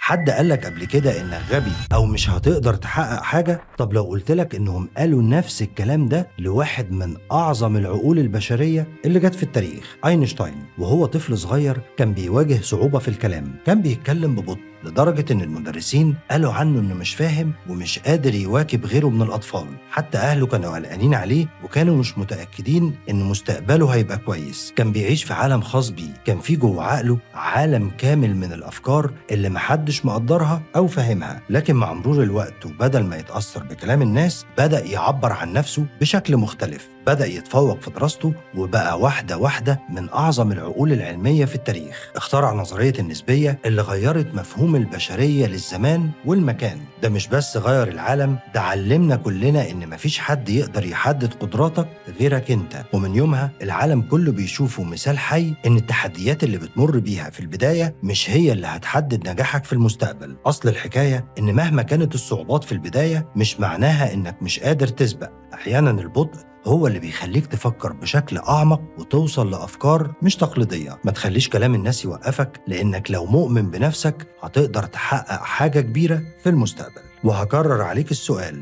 حد قالك قبل كده إنك غبي أو مش هتقدر تحقق حاجة؟ طب لو قلتلك إنهم قالوا نفس الكلام ده لواحد من أعظم العقول البشرية اللي جت في التاريخ، أينشتاين، وهو طفل صغير كان بيواجه صعوبة في الكلام، كان بيتكلم ببطء لدرجة إن المدرسين قالوا عنه إنه مش فاهم ومش قادر يواكب غيره من الأطفال. حتى أهله كانوا قلقانين عليه وكانوا مش متأكدين إن مستقبله هيبقى كويس. كان بيعيش في عالم خاص بيه، كان فيه جوه عقله عالم كامل من الأفكار اللي محدش مقدرها أو فاهمها. لكن مع مرور الوقت وبدل ما يتأثر بكلام الناس بدأ يعبر عن نفسه بشكل مختلف، بدأ يتفوق في دراسته وبقى واحدة واحدة من أعظم العقول العلمية في التاريخ. اخترع نظرية النسبية اللي غيرت مفهوم البشرية للزمان والمكان. ده مش بس غير العالم، ده علمنا كلنا إن مفيش حد يقدر يحدد قدراتك غيرك انت. ومن يومها العالم كله بيشوفه مثال حي إن التحديات اللي بتمر بيها في البداية مش هي اللي هتحدد نجاحك في المستقبل. أصل الحكاية إن مهما كانت الصعوبات في البداية مش معناها إنك مش قادر تسبق. أحيانا البطء هو اللي بيخليك تفكر بشكل أعمق وتوصل لأفكار مش تقليدية. ما تخليش كلام الناس يوقفك، لأنك لو مؤمن بنفسك هتقدر تحقق حاجة كبيرة في المستقبل. وهكرر عليك السؤال،